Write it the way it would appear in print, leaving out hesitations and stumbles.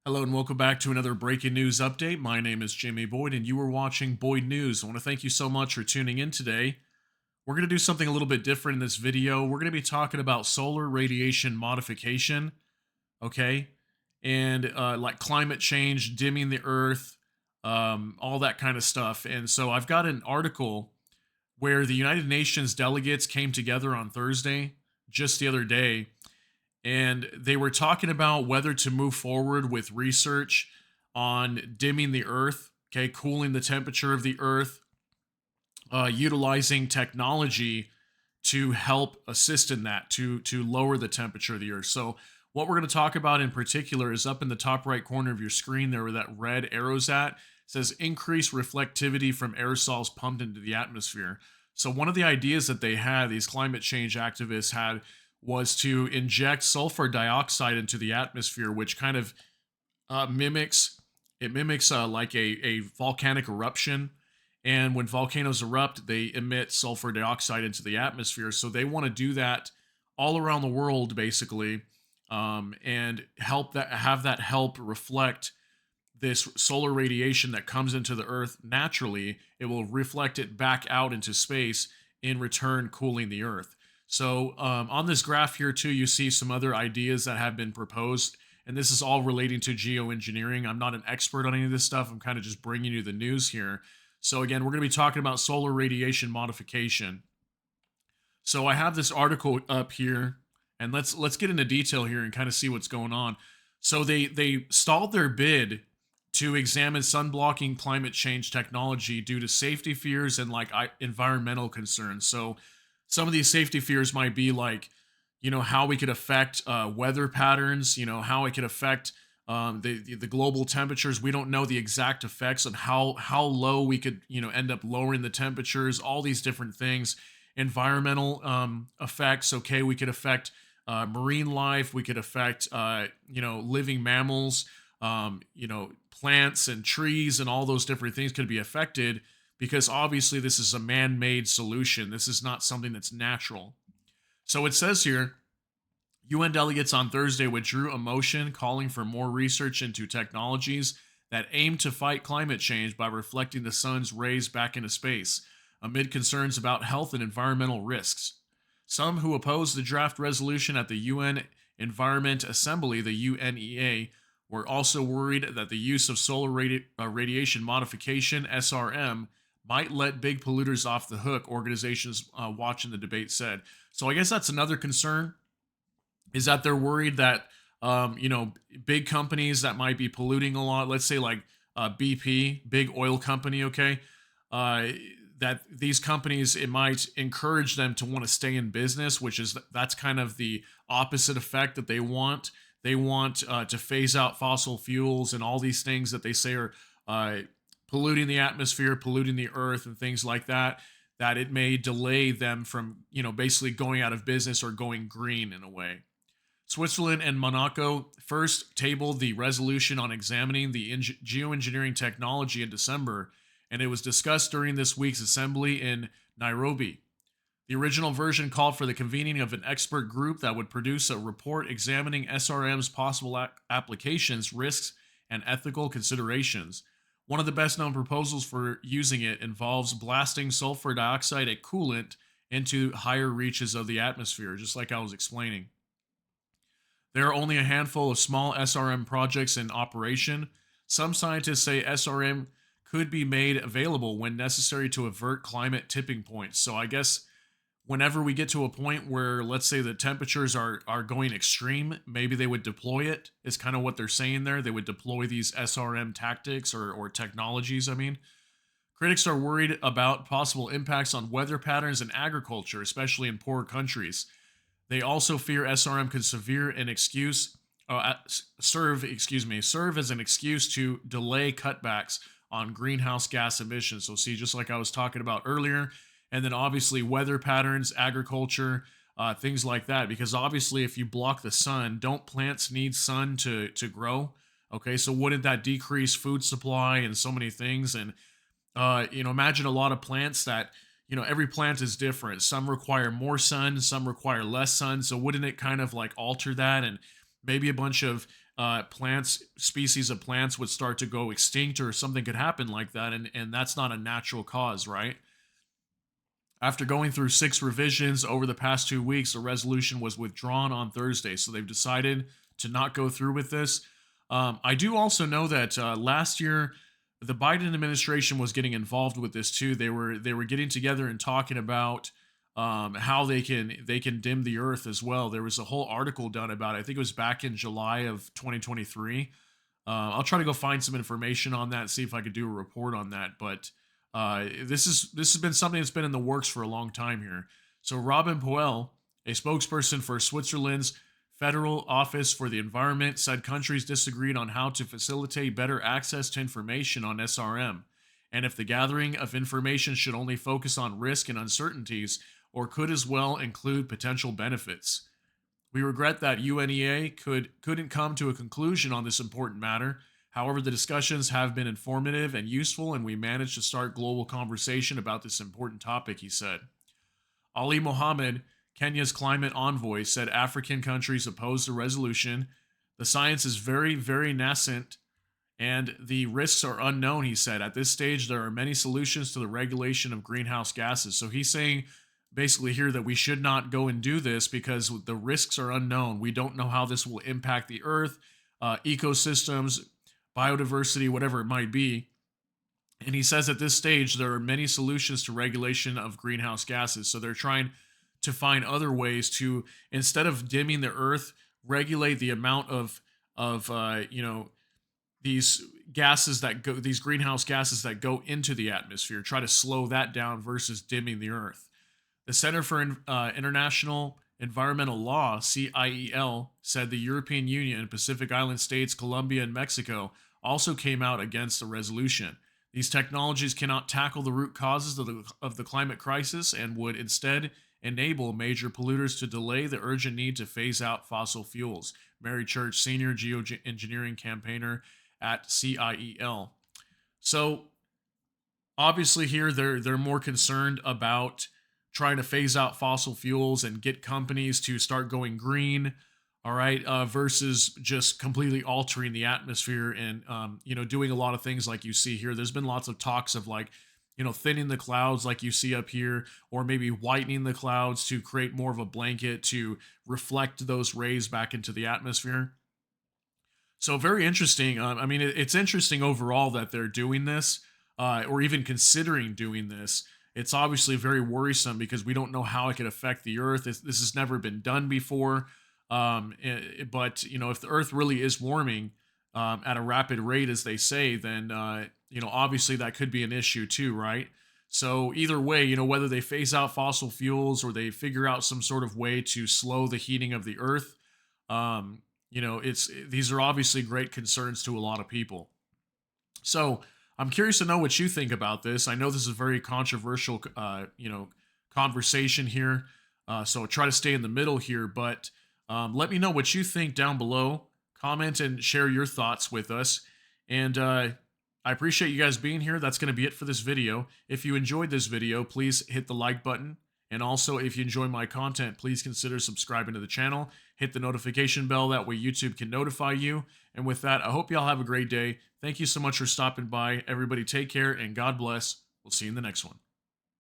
Hello and welcome back to another breaking news update. My name is Jamie Boyd and you are watching Boyd News. I want to thank you so much for tuning in today. We're going to do something a little bit different in this video. We're going to be talking about solar radiation modification, okay? And like climate change, dimming the earth, all that kind of stuff. And so I've got an article where the United Nations delegates came together on Thursday, just the other day, and they were talking about whether to move forward with research on dimming the earth, okay, cooling the temperature of the earth, utilizing technology to help assist in that, to lower the temperature of the earth. So what we're going to talk about in particular is up in the top right corner of your screen there where that red arrow's at. It says increase reflectivity from aerosols pumped into the atmosphere. So one of the ideas that they had, these climate change activists had, was to inject sulfur dioxide into the atmosphere, which kind of mimics like a volcanic eruption. And when volcanoes erupt, they emit sulfur dioxide into the atmosphere. So they want to do that all around the world, basically, and have that help reflect this solar radiation that comes into the earth naturally. It will reflect it back out into space, in return cooling the earth. So on this graph here too, you see some other ideas that have been proposed, and this is all relating to geoengineering. I'm not an expert on any of this stuff. I'm kind of just bringing you the news here. So again, we're going to be talking about solar radiation modification. So I have this article up here, and let's get into detail here and kind of see what's going on. So they stalled their bid to examine sun blocking climate change technology due to safety fears and like environmental concerns. So some of these safety fears might be like, how we could affect weather patterns, how it could affect the global temperatures. We don't know the exact effects of how low we could end up lowering the temperatures. All these different things, environmental effects. Okay, we could affect marine life. We could affect living mammals. Plants and trees and all those different things could be affected because obviously this is a man-made solution. This is not something that's natural. So it says here, UN delegates on Thursday withdrew a motion calling for more research into technologies that aim to fight climate change by reflecting the sun's rays back into space, amid concerns about health and environmental risks. Some who opposed the draft resolution at the UN Environment Assembly, the UNEA, were also worried that the use of solar radiation modification, SRM, might let big polluters off the hook, organizations watching the debate said. So I guess that's another concern, is that they're worried that big companies that might be polluting a lot, let's say like BP, big oil company, okay, uh, that these companies, it might encourage them to want to stay in business, that's kind of the opposite effect that they want. They want to phase out fossil fuels and all these things that they say are polluting the atmosphere, polluting the earth, and things like that. That it may delay them from basically going out of business or going green in a way. Switzerland and Monaco first tabled the resolution on examining the geoengineering technology in December, and it was discussed during this week's assembly in Nairobi. The original version called for the convening of an expert group that would produce a report examining SRM's possible applications, risks, and ethical considerations. One of the best known proposals for using it involves blasting sulfur dioxide at coolant into higher reaches of the atmosphere, just like I was explaining. There are only a handful of small SRM projects in operation. Some scientists say SRM could be made available when necessary to avert climate tipping points. So I guess whenever we get to a point where, let's say, the temperatures are going extreme, maybe they would deploy it, is kind of what they're saying there. They would deploy these SRM tactics or technologies, I mean. Critics are worried about possible impacts on weather patterns and agriculture, especially in poor countries. They also fear SRM could serve as an excuse to delay cutbacks on greenhouse gas emissions. So, see, just like I was talking about earlier, and then obviously weather patterns, agriculture, things like that. Because obviously, if you block the sun, don't plants need sun to grow? Okay, so wouldn't that decrease food supply and so many things? And imagine a lot of plants that every plant is different. Some require more sun, some require less sun. So wouldn't it kind of like alter that? And maybe a bunch of plants, species of plants would start to go extinct or something could happen like that. And that's not a natural cause, right? After going through 6 revisions over the past 2 weeks, the resolution was withdrawn on Thursday. So they've decided to not go through with this. I do also know that last year, the Biden administration was getting involved with this too. They were getting together and talking about how they can dim the earth as well. There was a whole article done about it. I think it was back in July of 2023. I'll try to go find some information on that, see if I could do a report on that. But this has been something that's been in the works for a long time here. So Robin Poel, a spokesperson for Switzerland's Federal Office for the Environment, said countries disagreed on how to facilitate better access to information on SRM, and if the gathering of information should only focus on risk and uncertainties, or could as well include potential benefits. We regret that UNEA couldn't come to a conclusion on this important matter. However, the discussions have been informative and useful, and we managed to start global conversation about this important topic, he said. Ali Mohammed, Kenya's climate envoy, said African countries oppose the resolution. The science is very, very nascent and the risks are unknown, he said. At this stage, there are many solutions to the regulation of greenhouse gases. So he's saying basically here that we should not go and do this because the risks are unknown. We don't know how this will impact the earth, ecosystems, biodiversity, whatever it might be. And he says at this stage, there are many solutions to regulation of greenhouse gases. So they're trying to find other ways to, instead of dimming the earth, regulate the amount of these gases that go, these greenhouse gases that go into the atmosphere, try to slow that down versus dimming the earth. The Center for International Environmental Law, CIEL, said the European Union, Pacific Island states, Colombia, and Mexico also came out against the resolution. These technologies cannot tackle the root causes of the climate crisis and would instead enable major polluters to delay the urgent need to phase out fossil fuels. Mary Church, senior geoengineering campaigner at CIEL. So obviously here they're more concerned about trying to phase out fossil fuels and get companies to start going green, all right, versus just completely altering the atmosphere and doing a lot of things like you see here. There's been lots of talks of like, thinning the clouds like you see up here, or maybe whitening the clouds to create more of a blanket to reflect those rays back into the atmosphere. So very interesting. It's interesting overall that they're doing this, or even considering doing this. It's obviously very worrisome because we don't know how it could affect the Earth. This has never been done before. But if the Earth really is warming at a rapid rate, as they say, then obviously that could be an issue too, right? So either way, whether they phase out fossil fuels or they figure out some sort of way to slow the heating of the Earth, these are obviously great concerns to a lot of people. So I'm curious to know what you think about this. I know this is a very controversial, conversation here. So I'll try to stay in the middle here, but let me know what you think down below. Comment and share your thoughts with us. And I appreciate you guys being here. That's going to be it for this video. If you enjoyed this video, please hit the like button. And also, if you enjoy my content, please consider subscribing to the channel. Hit the notification bell. That way YouTube can notify you. And with that, I hope y'all have a great day. Thank you so much for stopping by. Everybody take care and God bless. We'll see you in the next one.